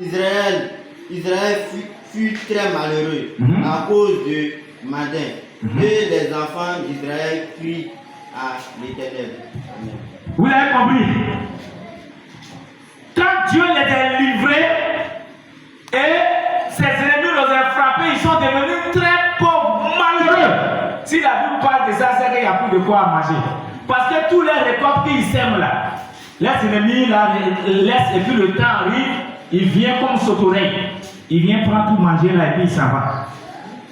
Israël fut très malheureux à cause de Madin. Et les enfants d'Israël crient à l'Éternel. Vous l'avez compris? Quand Dieu les a livrés et ses ennemis les ont frappés, ils sont devenus très pauvres, malheureux. Si la Bible parle de ça, c'est qu'il n'y a plus de quoi manger. Parce que tous les récoltes qu'ils sèment là, les ennemis là, laissent et puis le temps arrive, il vient comme sauterelle. Il vient prendre tout manger là et puis il s'en va.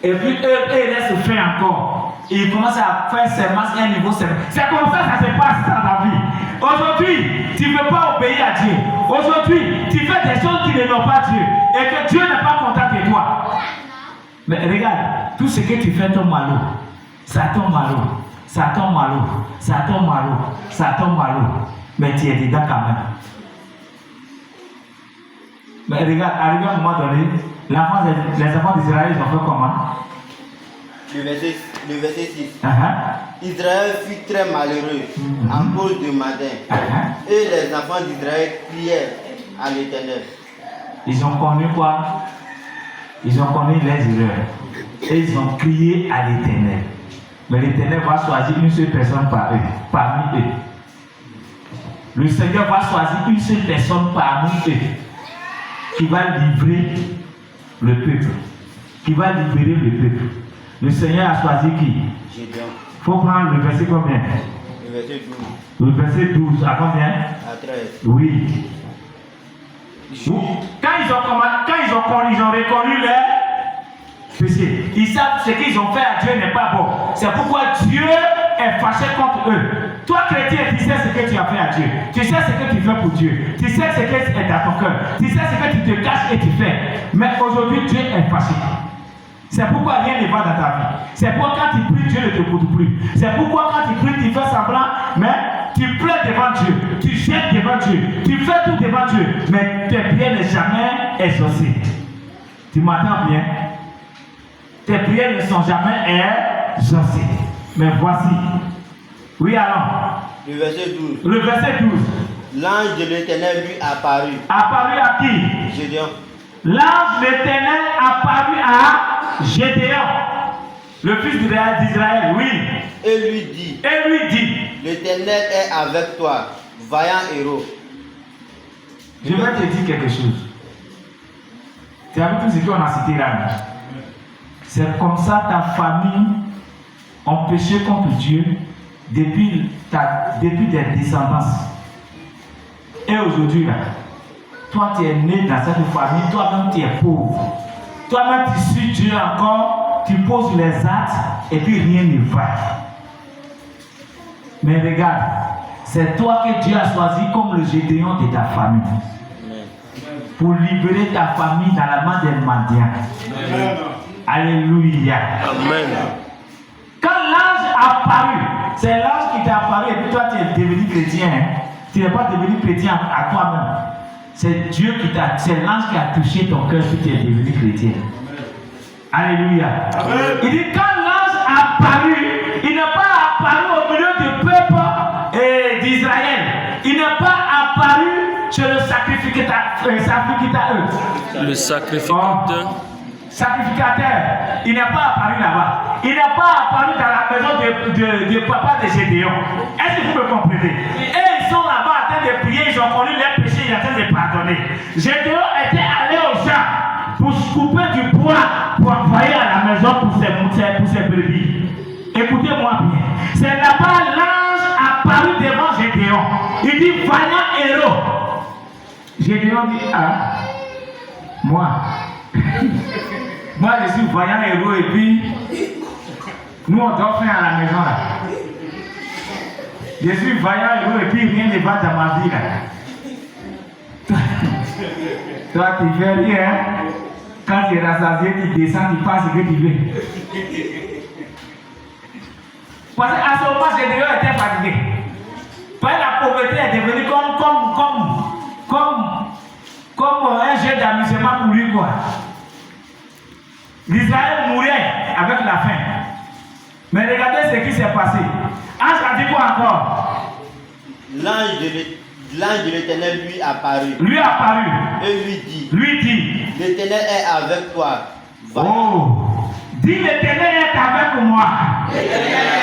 Et puis eux, ils laissent faire encore. Ils commencent à faire semence à un niveau semence. C'est comme ça que ça se passe dans ta vie. Aujourd'hui, tu ne veux pas obéir à Dieu. Aujourd'hui, tu fais des choses qui ne n'ont pas Dieu. Et que Dieu n'est pas content de toi. Mais regarde, tout ce que tu fais tombe à l'eau. Ça tombe à l'eau. Ça tombe à l'eau. Ça tombe à l'eau. Ça tombe à l'eau. Mais tu es dedans quand même. Mais regarde, arrivé à un moment donné, les enfants d'Israël, ils ont fait comment? Le verset 6. Israël fut très malheureux à cause de Madin. Et les enfants d'Israël crièrent à l'Éternel. Ils ont connu quoi? Ils ont connu les erreurs. Et ils ont crié à l'Éternel. Mais l'Éternel va choisir une seule personne parmi eux. Le Seigneur va choisir une seule personne parmi eux qui va livrer le peuple. Qui va libérer le peuple. Le Seigneur a choisi qui? Gédéon. Il faut prendre le verset combien? Le verset 12. Le verset 12 à combien? À 13. Oui. Quand ils ont reconnu leur péché, ils savent ce qu'ils ont fait à Dieu n'est pas bon. C'est pourquoi Dieu est fâché contre eux. Toi, chrétien, tu sais ce que tu as fait à Dieu. Tu sais ce que tu fais pour Dieu. Tu sais ce qui est dans ton cœur. Tu sais ce que tu te caches et tu fais. Mais aujourd'hui, Dieu est fâché. C'est pourquoi rien ne va dans ta vie. C'est pourquoi quand tu pries, Dieu ne t'écoute plus. C'est pourquoi quand tu pries, tu fais semblant, mais tu pleures devant Dieu. Tu jettes devant Dieu. Tu fais tout devant Dieu. Mais tes prières ne sont jamais exaucées. Tu m'entends bien? Tes prières ne sont jamais exaucées. Mais voici. Oui, alors. Le verset 12. Le verset 12. L'ange de l'Éternel lui apparut. Apparu à qui? Gédéon. L'ange de l'Éternel apparut à Gédéon, le fils d'Israël, oui. Et lui dit. L'Éternel est avec toi, vaillant héros. Je vais te dire quelque chose. Tu as vu tout ce qu'on a cité là. C'est comme ça ta famille ont péché contre Dieu depuis tes descendances. Et aujourd'hui là, toi tu es né dans cette famille, toi-même tu es pauvre. Toi-même tu suis Dieu encore, tu poses les actes et puis rien ne va. Mais regarde, c'est toi que Dieu a choisi comme le Gédéon de ta famille. Pour libérer ta famille dans la main des mendiants. Alléluia. Amen. Quand l'ange apparu, c'est l'ange qui t'a apparu et puis toi tu es devenu chrétien. Hein? Tu n'es pas devenu chrétien à toi-même. C'est Dieu qui t'a, c'est l'ange qui a touché ton cœur et tu es devenu chrétien. Alléluia. Amen. Il dit quand l'ange apparu, il n'est pas apparu au milieu du peuple d'Israël. Il n'est pas apparu chez le sacrificateur. Le sacrificateur. Sacrificateur, il n'est pas apparu là-bas. Il n'est pas apparu dans la maison de papa de Gédéon. Est-ce que vous me comprenez? Et ils sont là-bas en train de prier, ils ont connu leurs péchés, ils sont en train de pardonner. Gédéon était allé au champ pour couper du bois pour envoyer à la maison pour ses brebis. Écoutez-moi bien. C'est là-bas l'ange apparu devant Gédéon. Il dit vaillant héros. Gédéon dit moi. Moi je suis voyant héros et puis nous on dort faire à la maison là. Je suis voyant héros et puis rien ne va dans ma vie là. Toi tu fais rien. Quand tu es rassasié, tu descends, tu passes ce que tu veux. Parce qu'à ce moment, Gédéon était fatigué. Parce que la pauvreté est devenue comme un jeu d'amusement pour lui quoi. L'Israël mourait avec la faim. Mais regardez ce qui s'est passé. Ange a dit quoi encore? L'ange l'ange de l'Éternel lui apparut. Et lui dit, l'Éternel est avec toi. Oh, dis l'Éternel est avec moi. L'Éternel